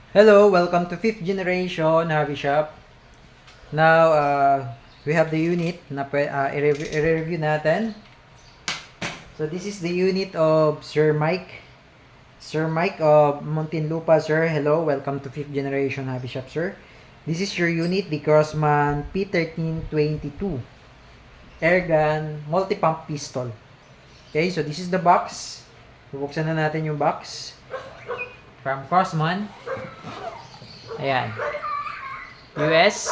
Hello, welcome to 5th generation hobby shop. Now, we have the unit na i-review natin. So, this is the unit of Sir Mike. Sir Mike of Muntinlupa, sir. Hello, welcome to 5th generation hobby shop, sir. This is your unit, the Crossman P1322 airgun multi-pump pistol. Okay, so this is the box. Bubuksan na natin yung box from Crossman. Ayan. US.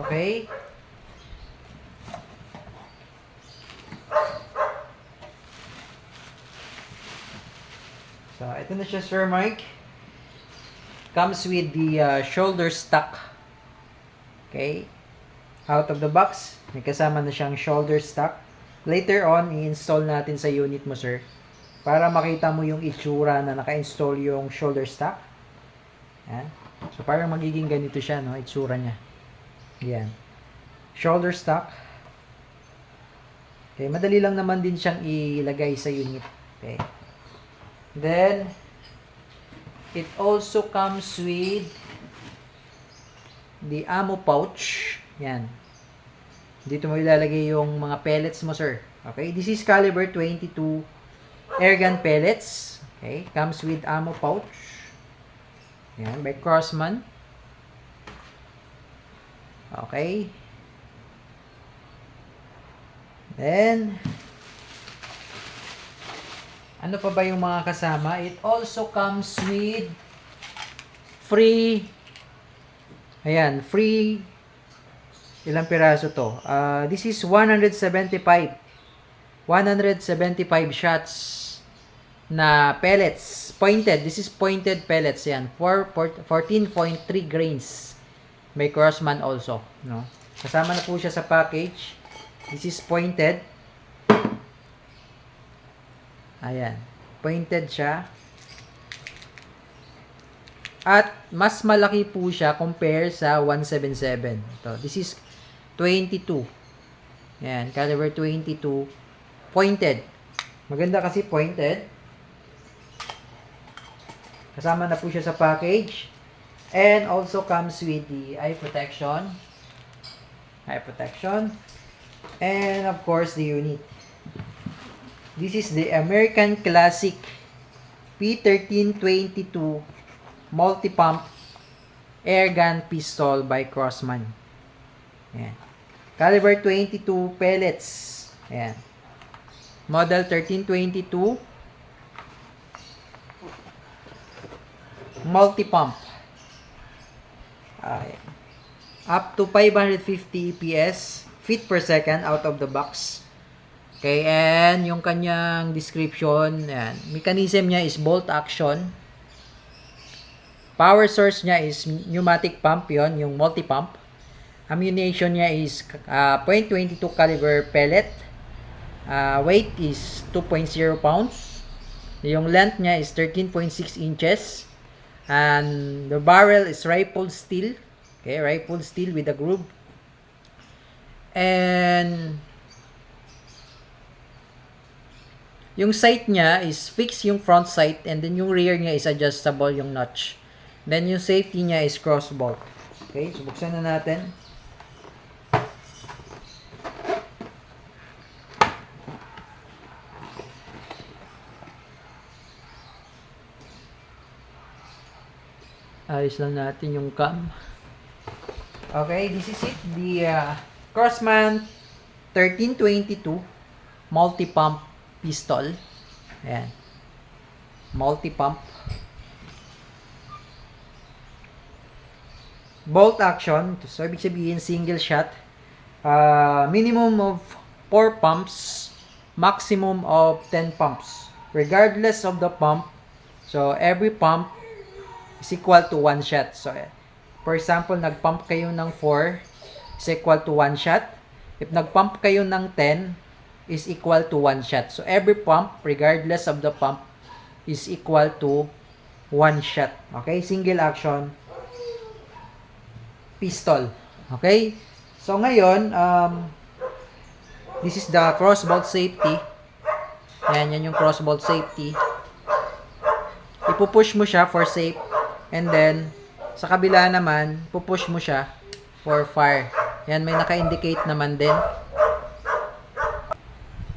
Okay. So, ito na siya, Sir Mike. Comes with the shoulder stock. Okay. Out of the box, may kasama na siyang shoulder stock. Later on, i-install natin sa unit mo, sir. Para makita mo yung itsura na naka-install yung shoulder stock. Yan. So, parang magiging ganito siya, no? Itsura niya. Yan. Shoulder stock. Okay. Madali lang naman din siyang ilagay sa unit. Okay. Then, it also comes with the ammo pouch. Yan. Dito mo ilalagay yung mga pellets mo, sir. Okay? This is caliber 22 airgun pellets. Okay? Comes with ammo pouch. Yan. By Crossman. Okay. Then, ano pa ba yung mga kasama? It also comes with free, ayan, free, ilang piraso to? This is 175 shots na pellets. Pointed. This is pointed pellets. Yan. 14.3 grains. May Crossman also. No? Kasama na po siya sa package. This is pointed. Ayan. Pointed siya. At mas malaki po siya compare sa 177. Ito, this is 22. Ayan, caliber 22. Pointed. Maganda kasi pointed. Kasama na po siya sa package. And also comes with the eye protection. Eye protection. And of course, the unit. This is the American Classic P1322 multi-pump airgun pistol by Crossman. Ayan. Caliber 22 pellets. Ayan. Model 1322 multi-pump. Up to 550 EPS feet per second out of the box. Okay, and yung kanyang description, ayan, mechanism niya is bolt action. Power source niya is pneumatic pump, yon, yung multi-pump. Ammunition niya is .22 caliber pellet. Weight is 2.0 pounds. Yung length niya is 13.6 inches. And the barrel is rifled steel. Okay, rifled steel with a groove. And yung sight niya is fixed yung front sight, and then yung rear niya is adjustable yung notch. Then yung safety niya is cross bolt. Okay, so buksan na natin. Ayos lang natin yung cam. Okay, this is it. The Crossman 1322 multi-pump pistol. Ayan. Multi-pump. Bolt action. So, ibig sabihin, single shot. Minimum of 4 pumps. Maximum of 10 pumps. Regardless of the pump. So, every pump is equal to 1 shot. So, for example, nag-pump kayo ng 4 is equal to 1 shot. If nag-pump kayo ng 10, is equal to 1 shot. So, every pump, regardless of the pump, is equal to one shot. Okay? Single action pistol. Okay? So, ngayon, this is the crossbolt safety. Yan yung crossbolt safety. Ipupush mo siya for safe. And then, sa kabila naman, pupush mo siya for fire. Yan, may naka-indicate naman din.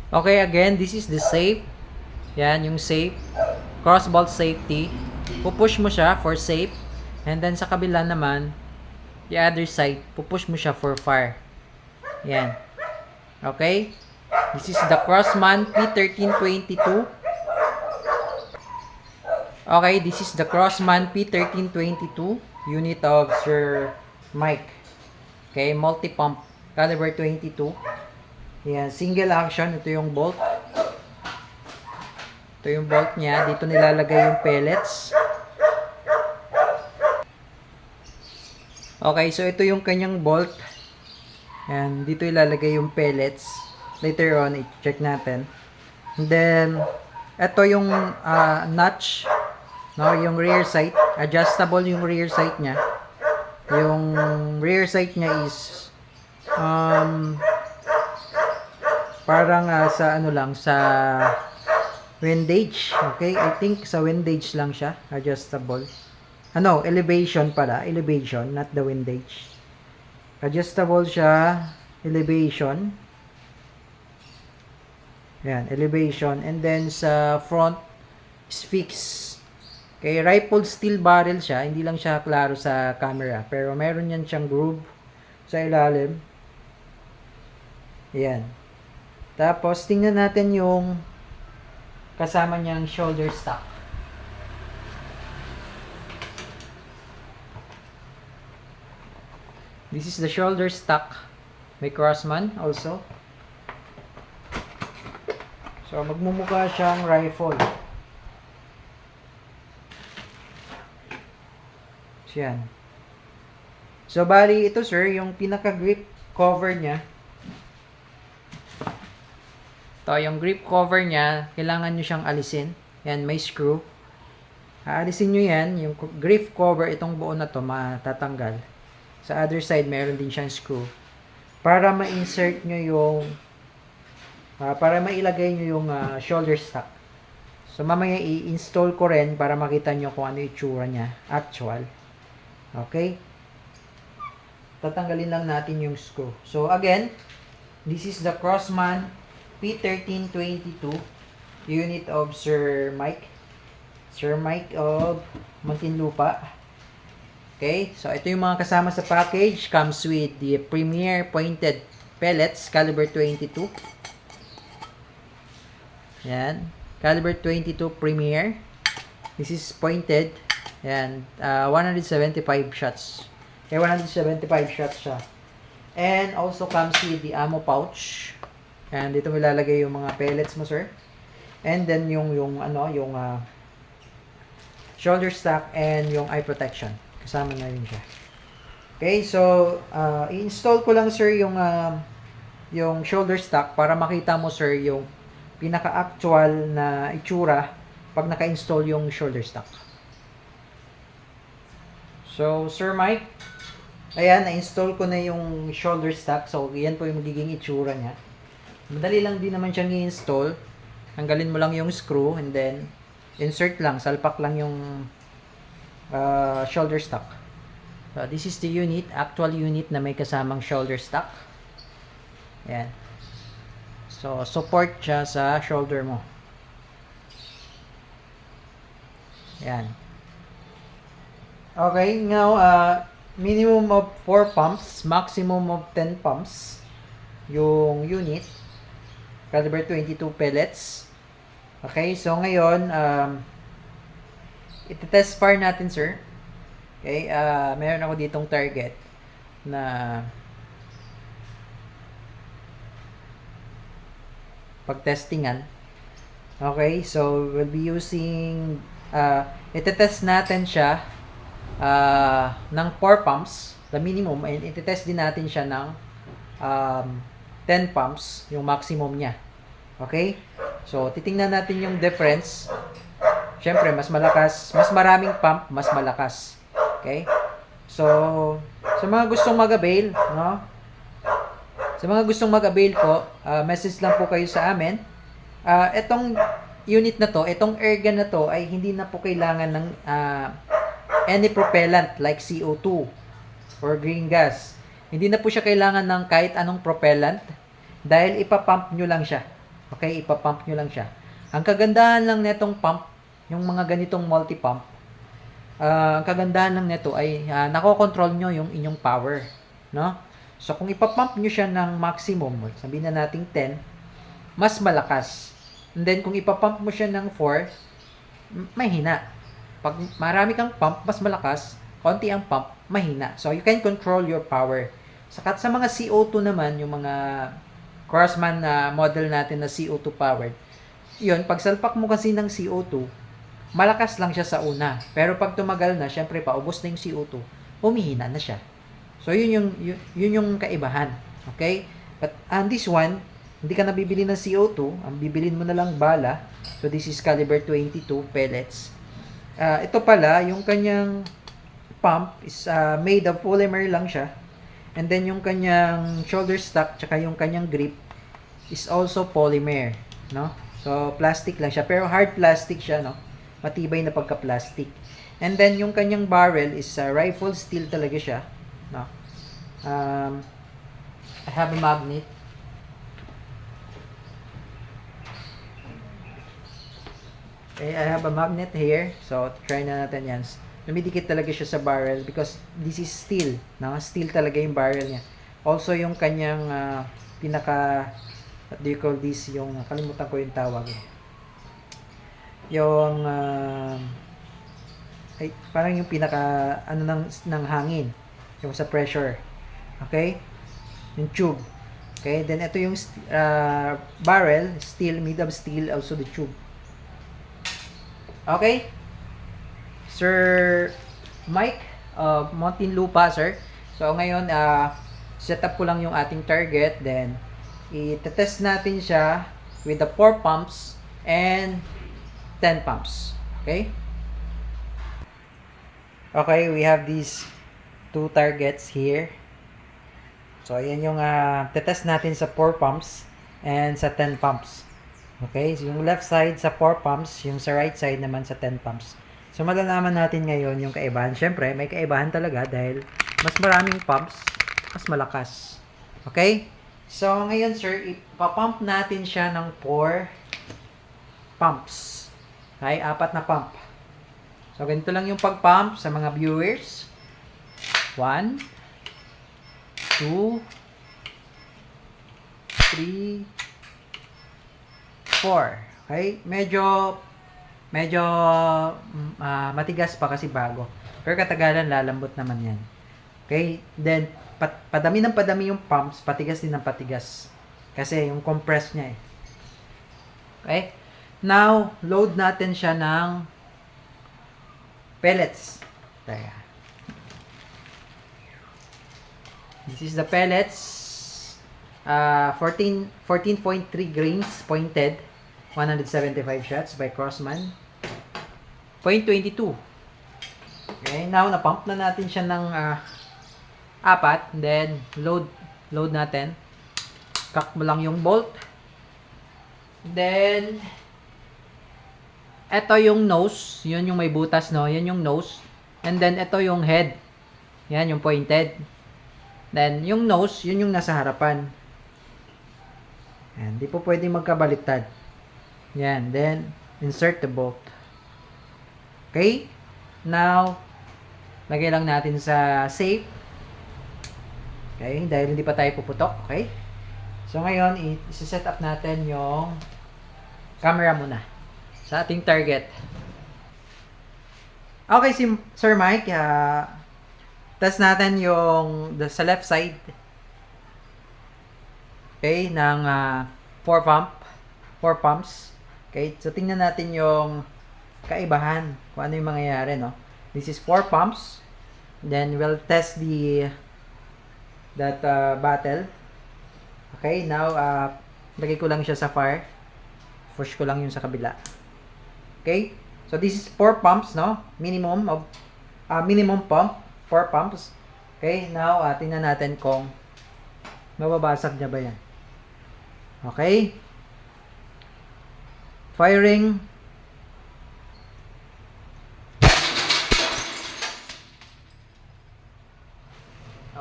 Okay, again, this is the safe. Yan, yung safe. Crossbolt safety. Pupush mo siya for safe. And then, sa kabila naman, the other side, pupush mo siya for fire. Yan. Okay? This is the Crossman P1322. Okay, this is the Crossman P1322 unit of Sir Mike. Okay, multi-pump, caliber 22. Yan, single action. Ito yung bolt. Ito yung bolt niya. Dito nilalagay yung pellets. Okay, so ito yung kanyang bolt. Yan, dito ilalagay yung pellets. Later on, i-check natin. And then, ito yung notch. No, yung rear sight. Adjustable yung rear sight niya. Yung rear sight niya is parang sa ano lang, sa windage. Okay, I think sa windage lang siya. Adjustable. Ano, elevation pala. Elevation, not the windage. Adjustable siya. Elevation. Yan, elevation. And then sa front is fixed. Okay, rifled steel barrel siya. Hindi lang siya klaro sa camera. Pero meron yan siyang groove sa ilalim. Yan. Tapos, tingnan natin yung kasama niyang shoulder stock. This is the shoulder stock. May Crossman also. So, magmumukha siyang rifle. So, yan. So, bali ito sir, yung pinaka-grip cover niya. Ito, yung grip cover niya, kailangan nyo siyang alisin. Yan, may screw. Aalisin nyo yan, yung grip cover, itong buo na to, matatanggal. Sa other side, meron din siyang screw. Para ma-insert nyo yung para mailagay nyo yung shoulder stock. So, mamaya i-install ko rin para makita nyo kung ano yung itsura niya. Actual. Okay? Tatanggalin lang natin yung screw. So, again, this is the Crossman P1322 unit of Sir Mike. Sir Mike of Muntinlupa. Okay? So, ito yung mga kasama sa package. Comes with the Premier Pointed Pellets, caliber 22. Yan. Caliber 22 Premier. This is pointed. Yan. 175 shots. Okay, 175 shots siya. And also comes with the ammo pouch. And dito mo ilalagay yung mga pellets mo, sir. And then yung shoulder stock and yung eye protection. Kasama na rin siya. Okay, so i-install ko lang, sir, yung shoulder stock para makita mo, sir, yung pinaka-actual na itsura pag naka-install yung shoulder stock. So, Sir Mike, ayan, na-install ko na yung shoulder stock. So, yan po yung magiging itsura niya. Madali lang din naman siyang i-install. Tanggalin mo lang yung screw and then insert lang, salpak lang yung shoulder stock. So, this is the unit, actual unit na may kasamang shoulder stock. Ayan. So, support siya sa shoulder mo. Ayan. Okay, now, minimum of 4 pumps, maximum of 10 pumps yung unit. Caliber 22 pellets. Okay, so ngayon, iti-test fire natin, sir. Okay, meron ako ditong target na pag-testingan. Okay, so we'll be using, iti-test natin siya ng 4 pumps, the minimum, and iti-test din natin siya ng 10 pumps, yung maximum niya. Okay? So, titingnan natin yung difference syempre, mas malakas, mas maraming pump, mas malakas. Okay? So, sa mga gustong mag-avail, no? Sa mga gustong mag-avail po, message lang po kayo sa amin. Itong unit na to, itong airgun na to ay hindi na po kailangan ng any propellant like CO2 or green gas. Hindi na po siya kailangan ng kahit anong propellant dahil ipapump nyo lang siya. Okay, ipapump nyo lang siya. Ang kagandahan lang netong pump, yung mga ganitong multi-pump, ang kagandahan lang nito ay nakokontrol nyo yung inyong power, no? So kung ipapump nyo siya ng maximum, sabihin na natin 10, mas malakas. And then kung ipapump mo siya ng 4, mahina. Pag marami kang pump, mas malakas. Konti ang pump, mahina. So you can control your power. Sa mga CO2 naman, yung mga Crossman na model natin na CO2 powered, yun, pag salpak mo kasi ng CO2, malakas lang siya sa una. Pero pag tumagal na, syempre paubos na yung CO2, humihina na siya. So yun yung kaibahan. Okay? But on this one, hindi ka nabibili ng CO2, ang bibilin mo na lang bala. So this is caliber 22 pellets. Ito pala, yung kanyang pump is made of polymer lang siya. And then yung kanyang shoulder stock tsaka yung kanyang grip is also polymer, no? So plastic lang siya, pero hard plastic siya, no? Matibay na pagka-plastic. And then yung kanyang barrel is rifle steel talaga siya, no? I have a magnet. Okay, I have a magnet here. So try na natin yan. Lumidikit talaga siya sa barrel because this is steel. Steel talaga yung barrel niya. Also, yung kanyang what do you call this? Yung, kalimutan ko yung tawag. Yung, parang yung ng hangin. Yung sa pressure. Okay? Yung tube. Okay? Then, ito yung barrel, steel, made of steel, also the tube. Okay? Sir Mike, Muntinlupa, sir. So, ngayon, set up ko lang yung ating target. Then, i-test natin siya with the 4 pumps and 10 pumps. Okay? Okay, we have these 2 targets here. So, ayan yung test natin sa 4 pumps and sa 10 pumps. Okay? So, yung left side sa 4 pumps, yung sa right side naman sa 10 pumps. So, malalaman natin ngayon yung kaibahan. Siyempre, may kaibahan talaga dahil mas maraming pumps, mas malakas. Okay? So, ngayon, sir, ipapump natin siya ng 4 pumps. Okay? 4 na pump. So, ganito lang yung pag-pump sa mga viewers. 1, 2, 3, 4. Okay? Medyo matigas pa kasi bago. Pero katagalan, lalambot naman yan. Okay? Then, padami ng padami yung pumps, patigas din ng patigas. Kasi yung compress niya eh. Okay? Now, load natin siya ng pellets. Teka. This is the pellets. 14.3 grains pointed. 175 shots by Crossman. 0.22. Okay, now na-pump na natin siya ng 4. Then, load natin. Cock mo lang yung bolt. Then, ito yung nose. Yun yung may butas, no? Yan yung nose. And then, ito yung head. Yan, yung pointed. Then, yung nose, yun yung nasa harapan. Yan, di po pwedeng magkabaliktad. Yan, then, insert the bolt. Okay? Now, lagay lang natin sa safe. Okay? Dahil hindi pa tayo puputok. Okay? So, ngayon, i-set up natin yung camera muna sa ating target. Okay, Sir Mike, test natin yung sa left side. Okay, ng 4 pumps. Okay, so tingnan natin yung kaibahan, kung ano yung mangyayari, no? This is 4 pumps. Then we'll test that battle. Okay, now lagay ko lang siya sa fire. Push ko lang yung sa kabila. Okay? So this is 4 pumps, no? Minimum pump, 4 pumps. Okay, now tingnan natin kung mababasag niya ba yan. Okay. Firing.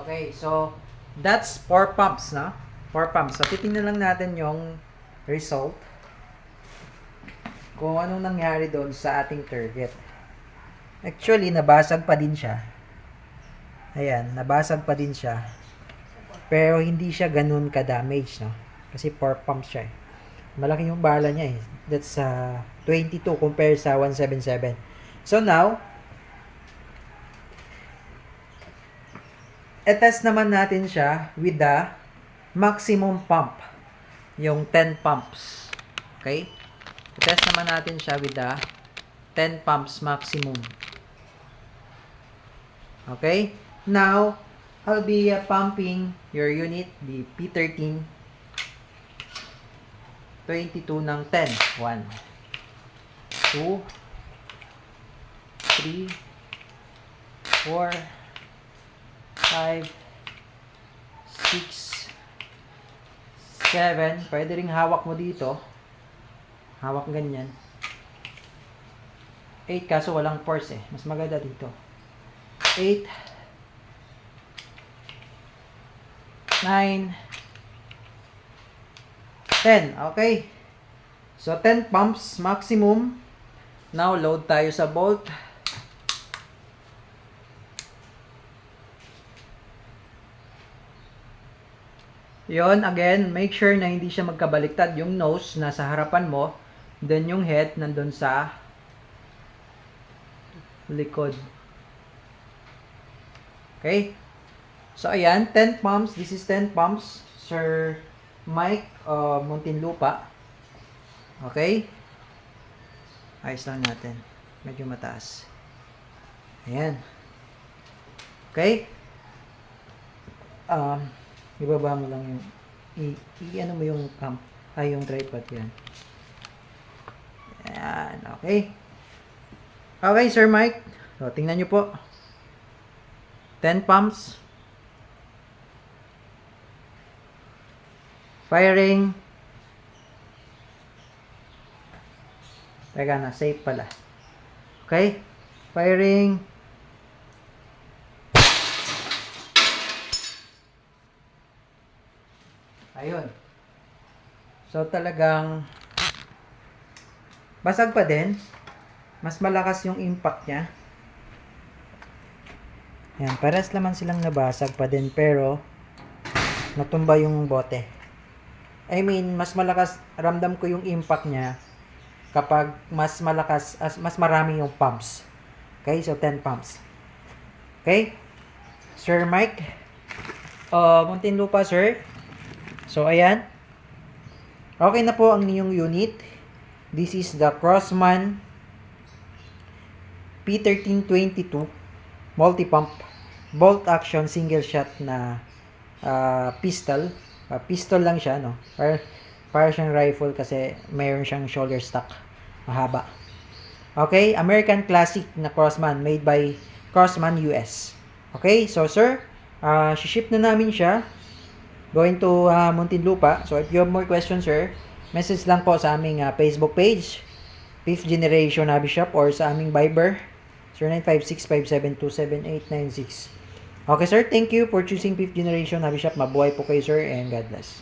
Okay, so that's 4 pumps, na? 4 pumps. So titingnan lang natin yung result. Kung anong nangyari doon sa ating target. Actually, nabasag pa din siya. Ayan, nabasag pa din siya. Pero hindi siya ganun ka-damage, no? Kasi 4 pumps siya eh. Malaki yung bala niya eh. That's 22 compared sa 177. So now, i-test naman natin siya with the maximum pump. Yung 10 pumps. Okay? I-test naman natin siya with the 10 pumps maximum. Okay? Now, I'll be pumping your unit, the P13 22 ng 10. 1, 2, 3, 4, 5, 6, 7. Pwede ring hawak mo dito. Hawak ganyan. 8 kaso walang force eh. Mas maganda dito. 8, 9, 10. Okay. So, 10 pumps maximum. Now, load tayo sa bolt. Yon, again, make sure na hindi siya magkabaliktad. Yung nose nasa harapan mo, then yung head nandun sa likod. Okay? So, ayan, 10 pumps. This is 10 pumps. Sir Mike Muntinlupa. Okay? Ayos lang natin. Medyo mataas. Ayan. Okay? Ibaba mo lang yung ano mo yung pump. Yung tripod yan. Ayan. Okay? Okay, Sir Mike. So, tingnan nyo po. 10 pumps. Firing. Teka na, safe pala. Okay? Firing. Ayun. So, talagang basag pa din. Mas malakas yung impact niya. Yan, pares naman silang nabasag pa din, pero natumba yung bote. I mean, mas malakas, ramdam ko yung impact niya kapag mas malakas, mas marami yung pumps. Okay, so 10 pumps. Okay? Sir Mike, Muntinlupa, sir. So, ayan. Okay na po ang inyong unit. This is the Crossman P1322 multi-pump bolt action single shot na pistol. Pistol lang siya, no? Para siyang rifle kasi mayroon siyang shoulder stock. Mahaba. Okay, American Classic na Crossman made by Crossman US. Okay, so sir, ship na namin siya. Going to Muntinlupa. So if you have more questions, sir, message lang po sa aming Facebook page, 5th Generation Hobby Shop, or sa aming Viber, 0956-572-7896. Okay, sir. Thank you for choosing 5th Generation Hobby Shop. Mabuhay po kayo, sir, and God bless.